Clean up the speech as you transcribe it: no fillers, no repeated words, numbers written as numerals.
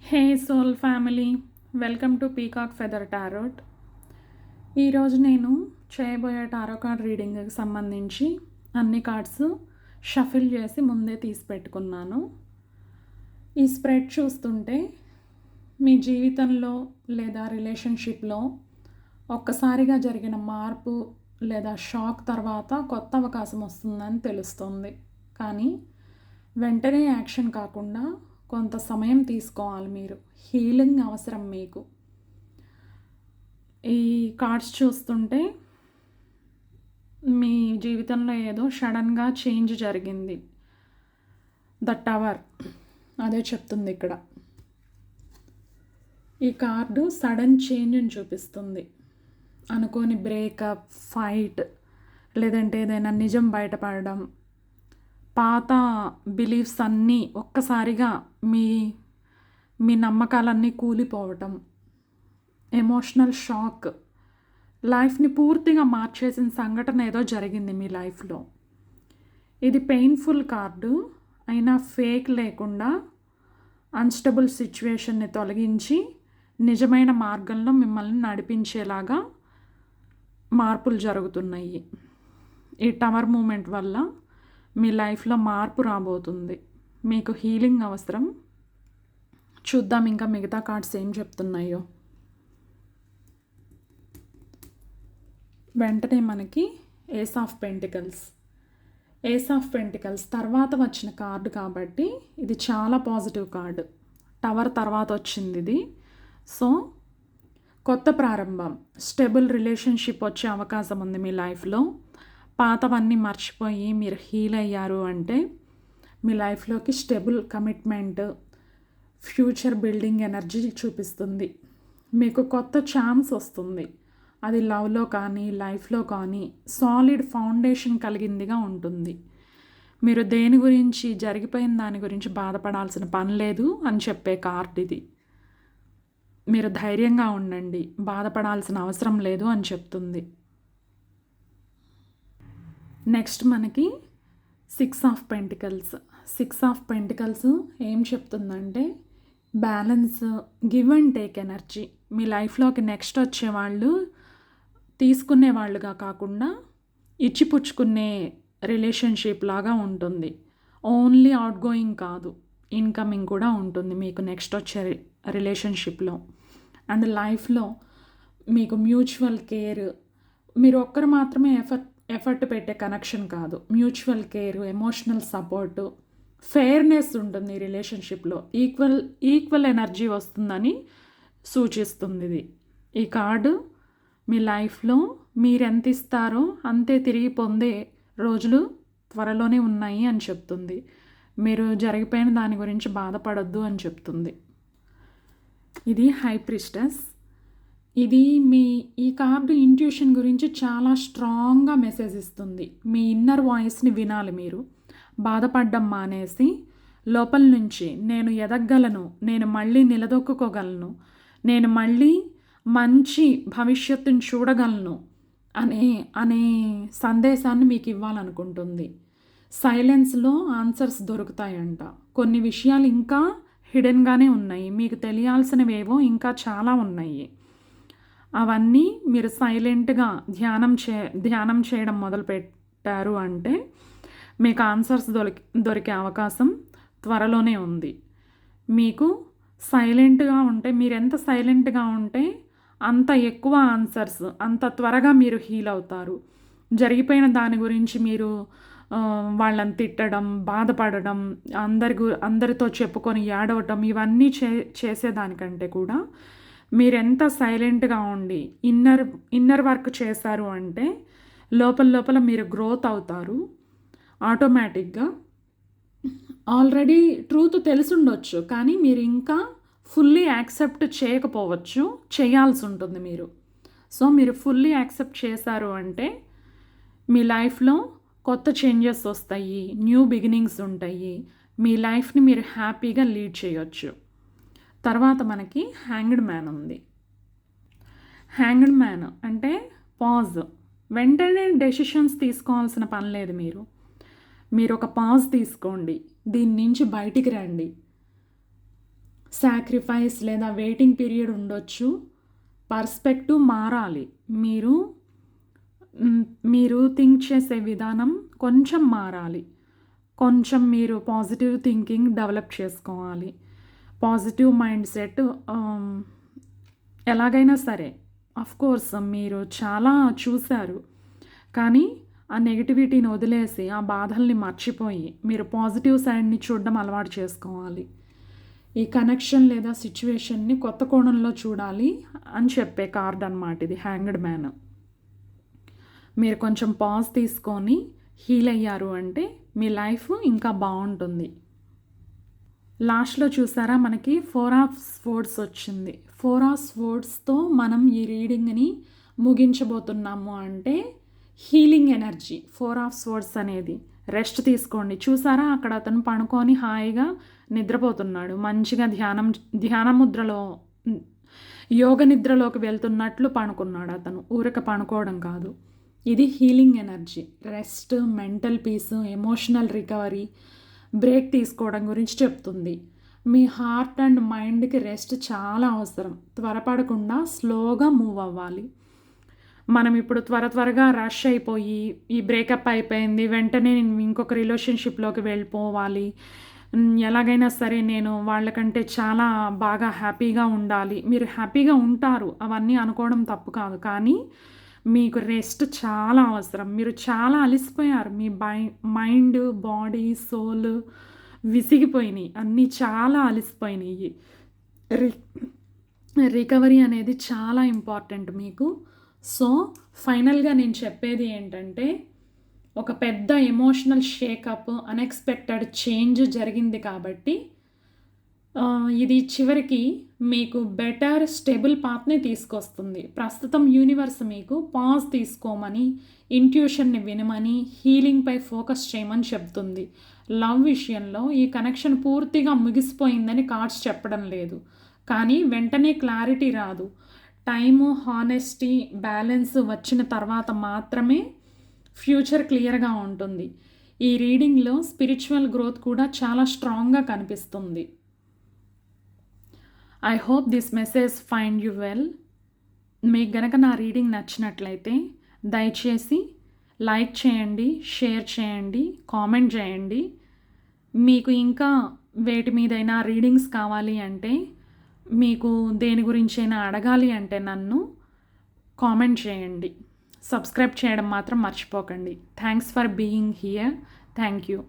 Hey soul family, welcome to peacock feather tarot. ఈరోజు నేను చేయబోయే టారో కార్డ్ రీడింగ్కి సంబంధించి అన్ని కార్డ్స్ షఫిల్ చేసి ముందే తీసి పెట్టుకున్నాను. ఈ స్ప్రెడ్ చూస్తుంటే మీ జీవితంలో లేదా రిలేషన్షిప్లో ఒక్కసారిగా జరిగిన మార్పు లేదా షాక్ తర్వాత కొత్త అవకాశం వస్తుందని తెలుస్తుంది. కానీ వెంటనే యాక్షన్ కాకుండా కొంత సమయం తీసుకోవాలి. మీరు హీలింగ్ అవసరం మీకు. ఈ కార్డ్స్ చూస్తుంటే మీ జీవితంలో ఏదో సడన్గా చేంజ్ జరిగింది. ద టవర్ అదే చెప్తుంది ఇక్కడ. ఈ కార్డు సడన్ చేంజ్ని చూపిస్తుంది. అనుకోని బ్రేకప్, ఫైట్, లేదంటే ఏదైనా నిజం బయటపడడం, పాత బిలీఫ్స్ అన్నీ ఒక్కసారిగా మీ నమ్మకాలన్నీ కూలిపోవటం, ఎమోషనల్ షాక్, లైఫ్ని పూర్తిగా మార్చేసిన సంఘటన ఏదో జరిగింది మీ లైఫ్లో. ఇది పెయిన్ఫుల్ కార్డు అయినా ఫేక్ లేకుండా అన్స్టబుల్ సిచ్యువేషన్ని తొలగించి నిజమైన మార్గంలో మిమ్మల్ని నడిపించేలాగా మార్పులు జరుగుతున్నాయి. ఈ టవర్ మూమెంట్ వల్ల మీ లైఫ్లో మార్పు రాబోతుంది. మీకు హీలింగ్ అవసరం. చూద్దాం ఇంకా మిగతా కార్డ్స్ ఏం చెప్తున్నాయో. వెంటనే మనకి ace of pentacles. Ace of pentacles తర్వాత వచ్చిన కార్డు కాబట్టి ఇది చాలా పాజిటివ్ కార్డు. టవర్ తర్వాత వచ్చింది ఇది. సో కొత్త ప్రారంభం, స్టేబుల్ రిలేషన్షిప్ వచ్చే అవకాశం ఉంది మీ లైఫ్లో. పాతవన్నీ మర్చిపోయి మీరు హీల్ అయ్యారు అంటే మీ లైఫ్లోకి stable commitment, future building energy చూపిస్తుంది. మీకు కొత్త ఛాన్స్ వస్తుంది. అది లవ్లో కానీ లైఫ్లో కానీ సాలిడ్ ఫౌండేషన్ కలిగిందిగా ఉంటుంది. మీరు దేని గురించి, జరిగిపోయిన దాని గురించి బాధపడాల్సిన పని లేదు అని చెప్పే కార్డ్ ఇది. మీరు ధైర్యంగా ఉండండి, బాధపడాల్సిన అవసరం లేదు అని చెప్తుంది. నెక్స్ట్ మనకి six of pentacles. Six of pentacles ఏం చెప్తుందంటే balance, give and take energy. మీ లైఫ్లోకి నెక్స్ట్ వచ్చేవాళ్ళు తీసుకునే వాళ్ళుగా కాకుండా ఇచ్చిపుచ్చుకునే రిలేషన్షిప్ లాగా ఉంటుంది. ఓన్లీ అవుట్ గోయింగ్ కాదు, ఇన్కమింగ్ కూడా ఉంటుంది మీకు నెక్స్ట్ వచ్చే రిలేషన్షిప్లో. అండ్ లైఫ్లో మీకు మ్యూచువల్ కేర్, మీరు ఒక్కరు మాత్రమే ఎఫర్ట్ పెట్టే కనెక్షన్ కాదు. Mutual care, emotional support, fairness ఉంటుంది ఈ రిలేషన్షిప్లో. ఈక్వల్ ఎనర్జీ వస్తుందని సూచిస్తుంది ఇది. ఈ కార్డు మీ లైఫ్లో మీరు ఎంత ఇస్తారో అంతే తిరిగి పొందే రోజులు త్వరలోనే ఉన్నాయి అని చెప్తుంది. మీరు జరిగిపోయిన దాని గురించి బాధపడొద్దు అని చెప్తుంది. ఇది హై ప్రిస్టెస్. ఇది ఈ కార్డు ఇంట్యూషన్ గురించి చాలా స్ట్రాంగ్గా మెసేజ్ ఇస్తుంది. మీ ఇన్నర్ వాయిస్ని వినాలి మీరు. బాధపడడం మానేసి లోపల నుంచి నేను ఎదగలను, నేను మళ్ళీ నిలదొక్కుకోగలను, నేను మళ్ళీ మంచి భవిష్యత్తుని చూడగలను అనే సందేశాన్ని మీకు ఇవ్వాలనుకుంటుంది. సైలెన్స్లో ఆన్సర్స్ దొరుకుతాయంట. కొన్ని విషయాలు ఇంకా హిడెన్గానే ఉన్నాయి, మీకు తెలియాల్సినవేవో ఇంకా చాలా ఉన్నాయి. అవన్నీ మీరు సైలెంట్గా ధ్యానం చేయడం మొదలుపెట్టారు అంటే మీకు ఆన్సర్స్ దొరికే అవకాశం త్వరలోనే ఉంది. మీకు సైలెంట్గా ఉంటే, మీరు ఎంత సైలెంట్గా ఉంటే అంత ఎక్కువ ఆన్సర్స్, అంత త్వరగా మీరు హీల్ అవుతారు. జరిగిపోయిన దాని గురించి మీరు వాళ్ళని తిట్టడం, బాధపడడం, అందరితో చెప్పుకొని ఏడవటం, ఇవన్నీ చేసేదానికంటే కూడా మీరెంత సైలెంట్గా ఉండి ఇన్నర్ వర్క్ చేశారు అంటే లోపల మీరు గ్రోత్ అవుతారు ఆటోమేటిక్గా. ఆల్రెడీ ట్రూత్ తెలిసుండొచ్చు, కానీ మీరు ఇంకా ఫుల్లీ యాక్సెప్ట్ చేయకపోవచ్చు, చేయాల్సి ఉంటుంది మీరు. సో మీరు ఫుల్లీ యాక్సెప్ట్ చేశారు అంటే మీ లైఫ్లో కొత్త చేంజెస్ వస్తాయి, న్యూ బిగినింగ్స్ ఉంటాయి. మీ లైఫ్ని మీరు హ్యాపీగా లీడ్ చేయొచ్చు. తర్వాత మనకి హ్యాంగ్డ్ మ్యాన్ ఉంది. హ్యాంగ్డ్ మ్యాన్ అంటే పాజ్. వెంటనే డెసిషన్స్ తీసుకోవాల్సిన పని లేదు. మీరు ఒక పాజ్ తీసుకోండి, దీని నుంచి బయటికి రండి. సాక్రిఫైస్ లేదా వెయిటింగ్ పీరియడ్ ఉండొచ్చు. పర్స్పెక్టివ్ మారాలి. మీరు థింక్ చేసే విధానం కొంచెం మారాలి. కొంచెం మీరు పాజిటివ్ థింకింగ్ డెవలప్ చేసుకోవాలి. పాజిటివ్ మైండ్ సెట్ ఎలాగైనా సరే కోర్స్ మీరు చాలా చూశారు, కానీ ఆ నెగిటివిటీని వదిలేసి ఆ బాధల్ని మర్చిపోయి మీరు పాజిటివ్ సైడ్ని చూడడం అలవాటు చేసుకోవాలి. ఈ కనెక్షన్ లేదా సిచ్యువేషన్ని కొత్త కోణంలో చూడాలి అని చెప్పే కార్డ్ అన్నమాట ఇది, హ్యాంగ్డ్ మ్యాన్. మీరు కొంచెం పాజ్ తీసుకొని హీల్ అయ్యారు అంటే మీ లైఫ్ ఇంకా బాగుంటుంది. లాస్ట్లో చూసారా మనకి 4 ఆఫ్ స్వర్డ్స్ వచ్చింది. 4 ఆఫ్ స్వర్డ్స్తో మనం ఈ రీడింగ్ని ముగించబోతున్నాము. అంటే హీలింగ్ ఎనర్జీ 4 ఆఫ్ స్వర్డ్స్ అనేది. రెస్ట్ తీసుకోండి. చూసారా అక్కడ అతను పడుకొని హాయిగా నిద్రపోతున్నాడు. మంచిగా ధ్యాన ముద్రలో యోగ నిద్రలోకి వెళ్తున్నట్లు పడుకున్నాడు అతను. ఊరక పడుకోవడం కాదు. ఇది healing energy. Rest, mental peace, emotional recovery, break తీసుకోవడం గురించి చెప్తుంది. మీ హార్ట్ అండ్ మైండ్కి రెస్ట్ చాలా అవసరం. త్వరపడకుండా స్లోగా మూవ్ అవ్వాలి. మనం ఇప్పుడు త్వరగా రష్ అయిపోయి ఈ బ్రేకప్ అయిపోయింది వెంటనే నేను ఇంకొక రిలేషన్షిప్లోకి వెళ్ళిపోవాలి, ఎలాగైనా సరే నేను వాళ్ళకంటే చాలా బాగా హ్యాపీగా ఉండాలి. మీరు హ్యాపీగా ఉంటారు, అవన్నీ అనుకోవడం తప్పు కాదు, కానీ మీకు రెస్ట్ చాలా అవసరం. మీరు చాలా అలసిపోయారు. మీ మైండ్, బాడీ, సోల్ విసిగిపోయినాయి, అన్నీ చాలా అలసిపోయినాయి. రికవరీ అనేది చాలా ఇంపార్టెంట్ మీకు. సో ఫైనల్గా నేను చెప్పేది ఏంటంటే, ఒక పెద్ద ఎమోషనల్ షేకప్, అన్ఎక్స్పెక్టెడ్ చేంజ్ జరిగింది కాబట్టి ఇది చివరికి మీకు బెటర్ స్టేబుల్ పాత్ని తీసుకొస్తుంది. ప్రస్తుతం యూనివర్స్ మీకు పాజ్ తీసుకోమని, ఇంట్యూషన్ని వినమని, హీలింగ్పై ఫోకస్ చేయమని చెప్తుంది. లవ్ విషయంలో ఈ కనెక్షన్ పూర్తిగా ముగిసిపోయిందని కార్డ్స్ చెప్పడం లేదు, కానీ వెంటనే క్లారిటీ రాదు. టైము, హానెస్టీ, బ్యాలెన్స్ వచ్చిన తర్వాత మాత్రమే ఫ్యూచర్ క్లియర్గా ఉంటుంది. ఈ రీడింగ్లో స్పిరిచువల్ గ్రోత్ కూడా చాలా స్ట్రాంగ్గా కనిపిస్తుంది. I hope this message find you well. మీకు గనక నా రీడింగ్ నచ్చినట్లయితే దయచేసి లైక్ చేయండి, షేర్ చేయండి, కామెంట్ చేయండి. మీకు ఇంకా వేటి మీదైనా రీడింగ్స్ కావాలి అంటే, మీకు దేని గురించైనా అడగాలి అంటే నన్ను కామెంట్ చేయండి. సబ్స్క్రైబ్ చేయడం మాత్రం మర్చిపోకండి. Thanks for being here. Thank you.